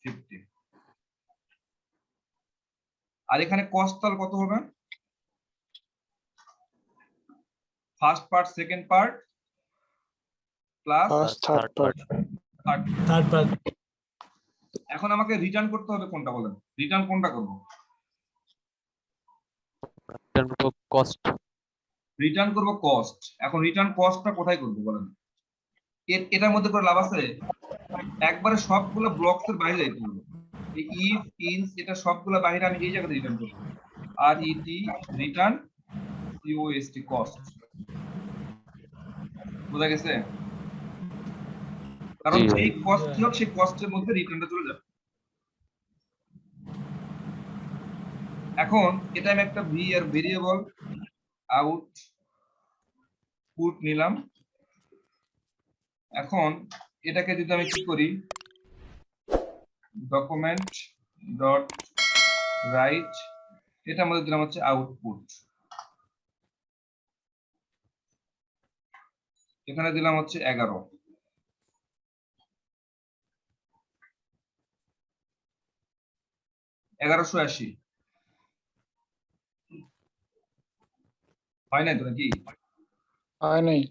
50। আর এখানে কস্টাল কত হবে, first part second part plus third part third part এখন আমাকে রিটার্ন করতে হবে কোনটা বলেন, রিটার্ন কোনটা করব, কস্ট রিটার্ন করব কস্ট। এখন রিটার্ন কস্টটা কোথায় করব বলেন, এটার মধ্যে করে লাভ আছে, একবারে সবগুলো ব্লকস এর বাইরে যাইতে হবে, এই ইফ ইনস এটা সবগুলো বাইরে আমি এই জায়গাতে রিটার্ন করব, আর ইটি রিটার্ন COST কস্ট, বুঝা গেছে, কারণ জি ভাই। যেই কস্ট কি হোক সেই কস্টের মধ্যে রিটার্নটা চলে যাবে। এখন এটা আমি একটা ভি এর ভেরিয়েবল আউট পুট নিলাম। এখন এটাকে যদি আমি কি করি, ডকুমেন্ট ডট রাইট, এটার মধ্যে দিলাম হচ্ছে আউটপুট, এখানে দিলাম হচ্ছে 11, 1180 হয় নাই তো নাকি, হয় নাই।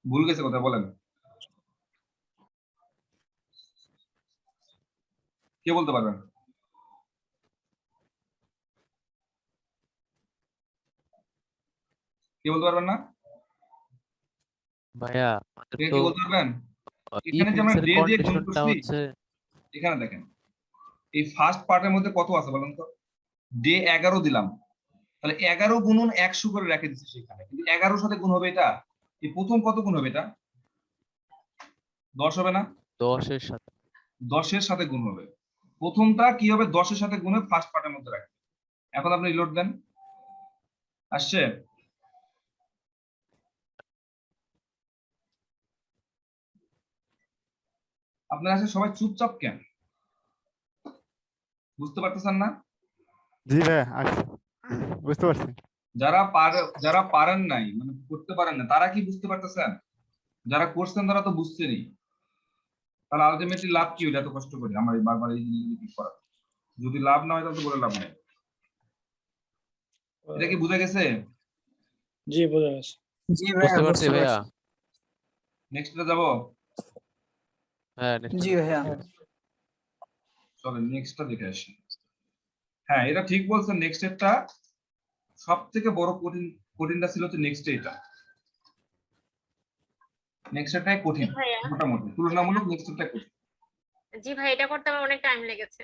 ভুল গেছে কথা বলেন, কে বলতে পারবেন, কে বলতে পারবেন না, ভাইয়া আমাদের কে তো কি বলতে পারবেন, if এখানে যে আমরা else এর ডে দিয়ে গুণ কন্ডিশনটা করছি, হচ্ছে এখানে দেখেন এই ফার্স্ট পার্টের মধ্যে কত আছে বলেন তো, ডে 11 দিলাম, তাহলে 11 গুণন 100 করে রেখে দিচ্ছি সেখানে, কিন্তু 11 সাথে গুণ হবে এটা, এই প্রথম কত গুণ হবে এটা 10 হবে না, 10 এর সাথে 10 এর সাথে গুণ হবে, প্রথমটা কি হবে 10 এর সাথে গুণে ফার্স্ট পার্টের মধ্যে রাখবে। এখন আপনি রিলোড দেন, আসছে, আপনারা আসলে সবাই চুপচাপ কেন, বুঝতে পারতেছেন না, জি ভাই আসছে, বুঝতে পারছি। যারা পারেন নাই মানে করতে পারেন না তারা কি বুঝতে পারতেছেন, যারা করছেন তারা তো বুঝছেনই, তাহলে আলটিমেটলি লাভ কি হইলো এত কষ্ট করে আমার এই বারবার এই জিনিসগুলো করা, যদি লাভ না হয় তাহলে তো বলে লাভ নেই। এটা কি বুঝা গেছে, জি বোঝা গেছে। জি বুঝতে পারছি ভাইয়া। নেক্সটে যাব, হ্যাঁ next জি ভাইয়া। চলেন নেক্সটটা দেখে আসি। হ্যাঁ এটা ঠিক বলছেন, নেক্সট এরটা সব থেকে বড় কঠিনটা ছিল হচ্ছে নেক্সট এটা, নেক্সট এরটাই কঠিন ভাইয়া। মোটামুটি তুলনামূলক নেক্সট এরটাই কঠিন। জি ভাই, এটা করতে আমার অনেক টাইম লেগেছে।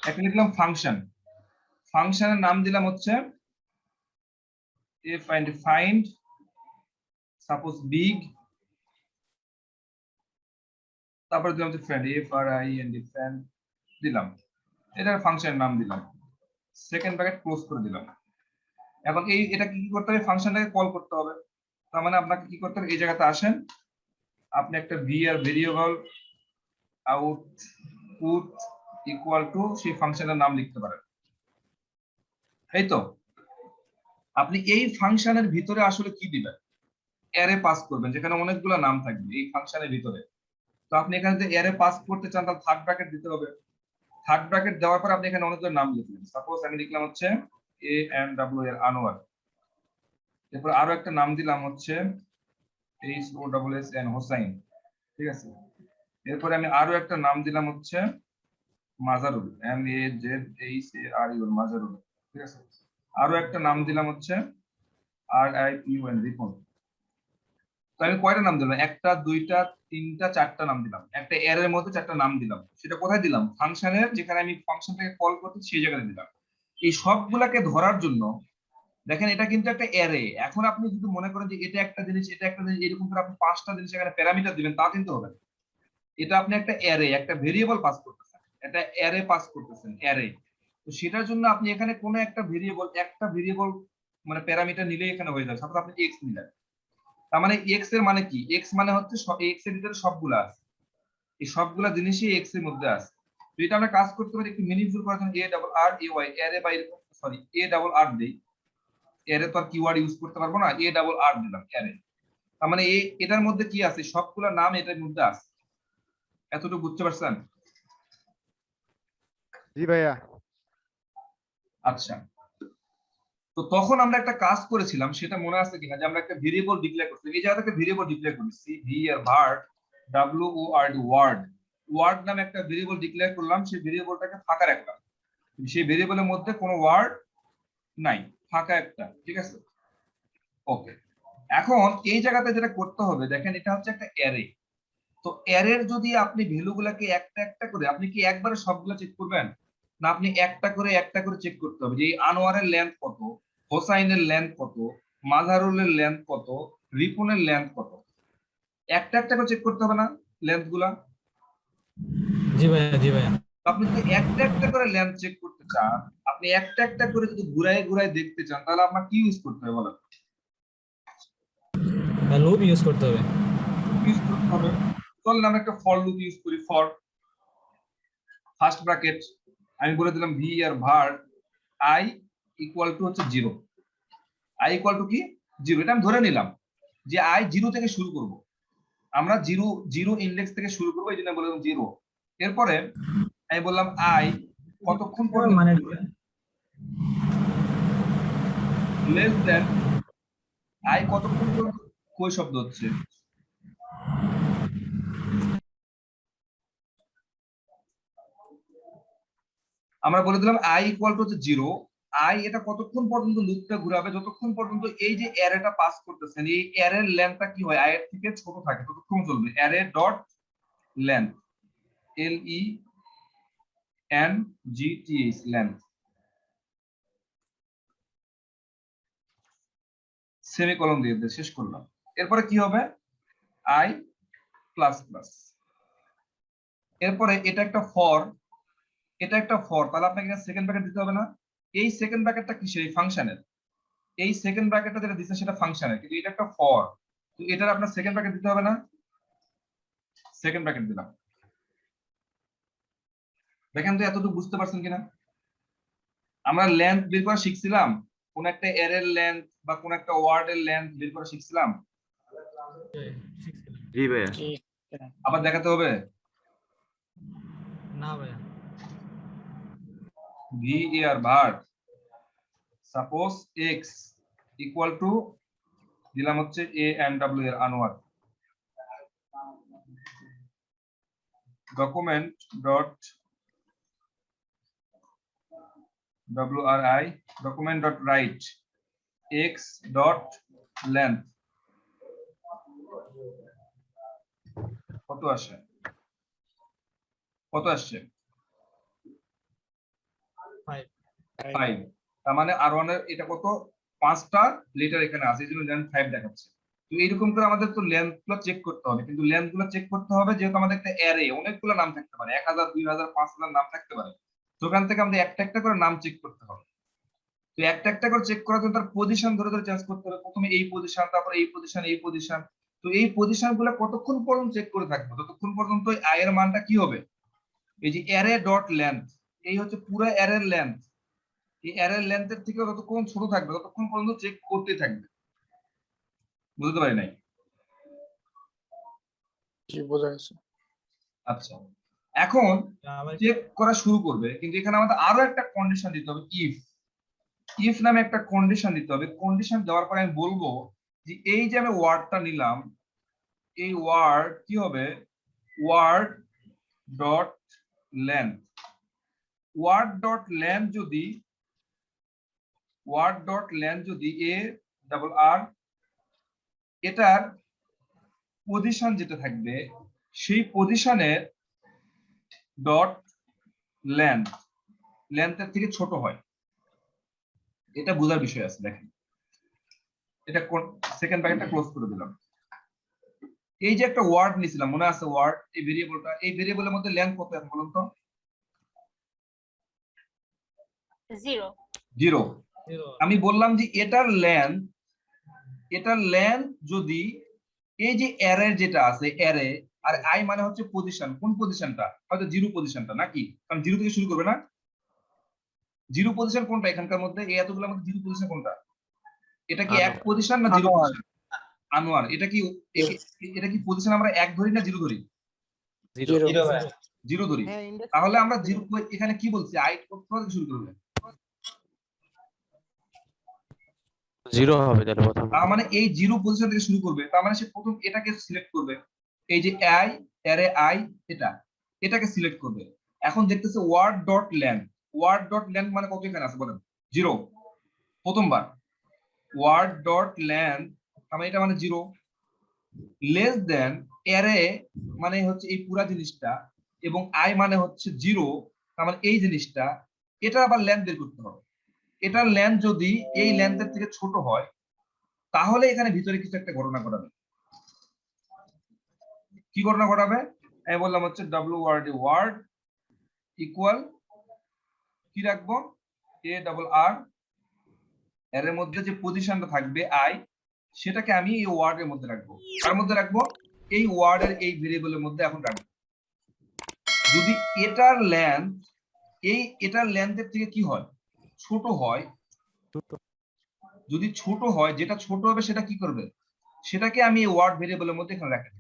একটা লিখলাম ফাংশন, ফাংশনের নাম দিলাম হচ্ছে if and find suppose big, তারপর দিলাম হচ্ছে ফ্রেন্ড, FRIEND ফ্রেন্ড দিলাম, এটার ফাংশনের নাম দিলাম, সেকেন্ড ব্র্যাকেট ক্লোজ করে দিলাম। এখন এটা কি করতে হবে, ফাংশনটাকে কল করতে হবে, তার মানে আপনাকে কি করতে হবে, এই জায়গাতে আসেন, আপনি একটা ভেরিয়েবল আউটপুট ইকুয়াল টু সেই ফাংশনের নাম লিখতে পারেন, এই তো আপনি এই ফাংশনের ভিতরে আসলে কি দিবেন, অ্যারে পাস করবেন যেখানে অনেকগুলো নাম থাকবে এই ফাংশনের ভিতরে, তো আপনি এখানে যদি অ্যারে পাস করতে চান তাহলে থার্ড ব্র্যাকেট দিতে হবে, থার্ড ব্র্যাকেট দেওয়ার পর আপনি এখানে অনেকগুলো নাম লিখলেন, সাপোজ আমি লিখলাম হচ্ছে ANW এর আনোয়ার, এরপর আরো একটা নাম দিলাম হচ্ছে HOSSN হোসাইন, ঠিক আছে, এরপরে আমি আরো একটা নাম দিলাম হচ্ছে মাজারুল, MAZHARUL মাজারুল, ঠিক আছে, আরো একটা নাম দিলাম হচ্ছে RIPUN রিপন। তো আমি কয়টা নাম দিলাম, একটা দুইটা তিনটা চারটা নাম দিলাম, একটা অ্যারের মধ্যে চারটা নাম দিলাম, সেটা কোথায় দিলাম, ফাংশনের যেখানে আমি ফাংশনটাকে কল করতে সেই জায়গায় দিলাম। এই সবগুলাকে ধরার জন্য দেখেন এটা কিন্তু একটা অ্যারে, এখন আপনি যদি মনে করেন যে এটা একটা জিনিস এটা একটা জিনিস এরকম করে আপনি পাঁচটা জিনিস এখানে প্যারামিটার দিবেন তা কিন্তু হবে না, এটা আপনি একটা অ্যারে একটা ভেরিয়েবল পাস করতেছেন, এটা অ্যারে পাস করতেছেন অ্যারে, তো সেটার জন্য আপনি এখানে কোনো একটা ভেরিয়েবল মানে প্যারামিটার নিলেই এখানে হয়ে যাবে। সাপোজ আপনি এক্স নিলেন, তার মানে এক্স এর মানে কি, এক্স মানে হচ্ছে এক্স এর ভিতরে সবগুলা আছে, এই সবগুলা জিনিসই এক্স এর মধ্যে আছে। তো এটা আমরা কাজ করতে পারি একটু মিনিমাইজ করার জন্য, A double R A Y array বা এরকম, সরি এ ডাবল আর দেই, অ্যারে তো আর কিওয়ার্ড ইউজ করতে পারবো না, এ ডাবল আর দিলাম অ্যারে। তার মানে এটার মধ্যে কি আছে, সবগুলা নাম এটার মধ্যে আছে। এতটুকু বুঝতে পারছেন? জি ভাইয়া। আচ্ছা, তো তখন আমরা একটা কাজ করেছিলাম, সেটা মনে আছে কিনা, যে আমরা একটা ভেরিয়েবল ডিক্লেয়ার করছি, এই জায়গাতে একটা ভেরিয়েবল ডিক্লেয়ার করেছি, ভি আর ভার ডাব্লিউ ও আর ডি ওয়ার্ড, ওয়ার্ড নামে একটা ভেরিয়েবল ডিক্লেয়ার করলাম, সেই ভেরিয়েবলটাকে ফাঁকা রাখলাম, সেই ভেরিয়েবলের মধ্যে কোনো ওয়ার্ড নাই, ফাঁকা একটা, ঠিক আছে? ওকে, এখন এই জায়গাতে যেটা করতে হবে, দেখেন এটা হচ্ছে একটা অ্যারে। তো অ্যারের যদি আপনি ভ্যালুগুলোকে একটা একটা করে, আপনি কি একবারে সবগুলো চেক করবেন না, আপনি একটা করে চেক করতে হবে যে এই আনোয়ারের লেন্থ কত, হোসাইনের লেন্থ কত, মাজারুলের লেন্থ কত, রিপনের লেন্থ কত, একটা একটা করে চেক করতে হবে না লেন্থ গুলা? জি ভাইয়া, জি ভাইয়া। তো আপনি যদি একটা একটা করে লেন্থ চেক করতে চান, আপনি একটা একটা করে যদি ঘুরায় ঘুরায় দেখতে চান, তাহলে আপনার কি ইউজ করতে হবে বলেন? লুপ ইউজ করতে হবে। ইউজ করতে হবে। চলুন আমরা একটা ফর লুপ ইউজ করি। ফর ফার্স্ট ব্র্যাকেট আমি বলে দিলাম ভি আর ভার আই ইকুয়াল টু হচ্ছে 0, আই ইকুয়াল টু কি 0, এটা আমি ধরে নিলাম যে আই 0 থেকে শুরু করব, আমরা জিরো ইন্ডেক্স থেকে শুরু করবো, এই জন্য বললাম 0। এরপরে আমি বললাম আই কতক্ষণ পর্যন্ত মানে লেস দেন, আই কতক্ষণ পর্যন্ত কই শব্দ হচ্ছে, আমরা বলে দিলাম আই ইকুয়াল টু হচ্ছে 0, আই এটা কতক্ষণ পর্যন্ত লুপটা ঘুরাবে, যতক্ষণ পর্যন্ত এই যে অ্যারেটা পাস করতেছেন এই অ্যারের লেন্থটা কি হয়, আই এর থেকে ছোট থাকে, ততক্ষণ চলবে। Array dot length, L E N G T H, length, semicolon দিয়ে শেষ করলাম। এরপরে কি হবে, আই প্লাস প্লাস। এরপরে এটা একটা ফর, এটা একটা ফর, তাহলে আপনাকে সেকেন্ড ব্র্যাকেট দিতে হবে না? এই সেকেন্ড ব্র্যাকেটটা কিসের, এই ফাংশনের, এই সেকেন্ড ব্র্যাকেটটা যেটা দিচ্ছে সেটা ফাংশনের, কিন্তু এটা একটা ফর, তো এটার আপনার সেকেন্ড ব্র্যাকেট দিতে হবে না? সেকেন্ড ব্র্যাকেট দিলাম। দেখেন তো এতটুকু বুঝতে পারছেন কিনা? আমরা লেন্থ বের করা শিখছিলাম, কোন একটা এর লেন্থ বা কোন একটা ওয়ার্ডের লেন্থ বের করা শিখছিলাম। জি ভাইয়া। জি আবার দেখাতে হবে? না ভাইয়া। ভি আর ভার সাপোজ এক্স ইকুয়াল টু দিলাম হচ্ছে এ এন ডাব্লিউ এর Anwar, document dot WRI document dot write x dot length কত আসে, কত আসছে 5, তার মানে R1 এর এটা কত, 5টা লেটার এখানে আছে, এই জন্য লেন্থ 5 দেখাচ্ছে। তো এইরকম করে আমাদের তো লেন্থ গুলো চেক করতে হবে, কিন্তু লেন্থ গুলো চেক করতে হবে যেহেতু আমাদের একটা অ্যারে, অনেকগুলো নাম থাকতে পারে, 1000 2000 5000 নাম থাকতে পারে, তো ওখান থেকে আমাদের একটা একটা করে নাম চেক করতে হবে। তো একটা একটা করে চেক করার জন্য তার পজিশন ধরে ধরে চেঞ্জ করতে হবে, প্রথমে এই পজিশন, তারপর এই পজিশন, এই পজিশন। তো এই পজিশন গুলো কতক্ষণ পর্যন্ত চেক করে থাকবো, ততক্ষণ পর্যন্ত আই এর মানটা কি হবে, এই যে অ্যারে ডট লেন্থ, এই হচ্ছে পুরো অ্যারের লেন্থ, এই অ্যারের লেন্থের থেকে যতক্ষণ ছোট থাকবে ততক্ষণ পর্যন্ত চেক করতে থাকবে। বুঝতে পারি নাই? জি বোঝা গেছে। আচ্ছা, এখন আবার চেক করা শুরু করবে, কিন্তু এখানে আমাদের আরো একটা কন্ডিশন দিতে হবে, ইফ নামে একটা কন্ডিশন দিতে হবে। কন্ডিশন দেওয়ার পরে আমি বলবো যে এই যে আমি ওয়ার্ডটা নিলাম, এই ওয়ার্ড কি হবে, word dot length, word dot length যদি, ওয়ার্ড ডট লেন্থ যদি এ ডাবল আর, এটার পজিশন যেটা থাকবে সেই পজিশনের ডট লেন্থ, লেন্থের থেকে ছোট হয়, এটা বোঝার বিষয় আছে। দেখেন এটা সেকেন্ড ব্র্যাকেটটা ক্লোজ করে দিলাম। এই যে একটা ওয়ার্ড নিছিলাম, মনে আছে ওয়ার্ড, এই ভেরিয়েবলটা, এই ভেরিয়েবলের মধ্যে লেন্থ কত আছে বলুন তো? 0। 0। জিরো আমি বললাম যে এটার লেন্থ যদি এই যে অ্যারে যেটা আছে অ্যারে আর আই মানে হচ্ছে পজিশন, কোন পজিশনটা? হয়তো জিরো পজিশনটা, নাকি? কারণ জিরো থেকে শুরু করবে না। জিরো পজিশন কোনটা এখানকার মধ্যে? এই এতগুলোর মধ্যে জিরো পজিশন কোনটা? এটা কি এক আনোয়ার। পজিশন না জিরো আনোয়ার। পজিশন? আনোয়ার। এটা কি পজিশন আমরা এক ধরি না জিরো ধরি? জিরো জিরো জিরো ধরি। হ্যাঁ ইন্ডেক্স তাহলে আমরা জিরো এখানে কি বলছি? আই কোথা থেকে শুরু করবে? জিরো হবে তাহলে প্রথম। তার মানে এই জিরো পজিশন থেকে শুরু করবে, তার মানে সে প্রথম এটাকে সিলেক্ট করবে, এই যে আই অ্যারে আই এটাকে সিলেক্ট করবে। এখন দেখতেছে ওয়ার্ড ডট লেন্থ মানে কত এখানে আছে বলেন? জিরো প্রথমবার। ওয়ার্ড ডট লেন্থ মানে এটা মানে জিরো। লেস দেন অ্যারে মানে হচ্ছে এই পুরা জিনিসটা, এবং আই মানে হচ্ছে জিরো, তার মানে এই জিনিসটা। এটা আবার লেন্থ বের করতে হবে। এটার লেন্থ যদি এই লেন্থের থেকে ছোট হয় তাহলে এখানে ভিতরে কিছু একটা ঘটনা ঘটাবে। কি ঘটনা ঘটাবে? আমি বললাম হচ্ছে ওয়ার্ড ইকুয়াল কি রাখবো? এ ডাবল আর, এর মধ্যে যে পজিশনটা থাকবে আই, সেটাকে আমি এই ওয়ার্ডের মধ্যে রাখবো। কার মধ্যে রাখবো? এই ওয়ার্ডের এই ভেরিয়েবলের মধ্যে এখন রাখবো। যদি এটার লেন্থের থেকে কি হয়? ছোট হয়। যদি ছোট হয়, যেটা ছোট হবে সেটা কি করবে? সেটাকে আমি এই ওয়ার্ড ভেরিয়েবলের মধ্যে এখানে রাখবো।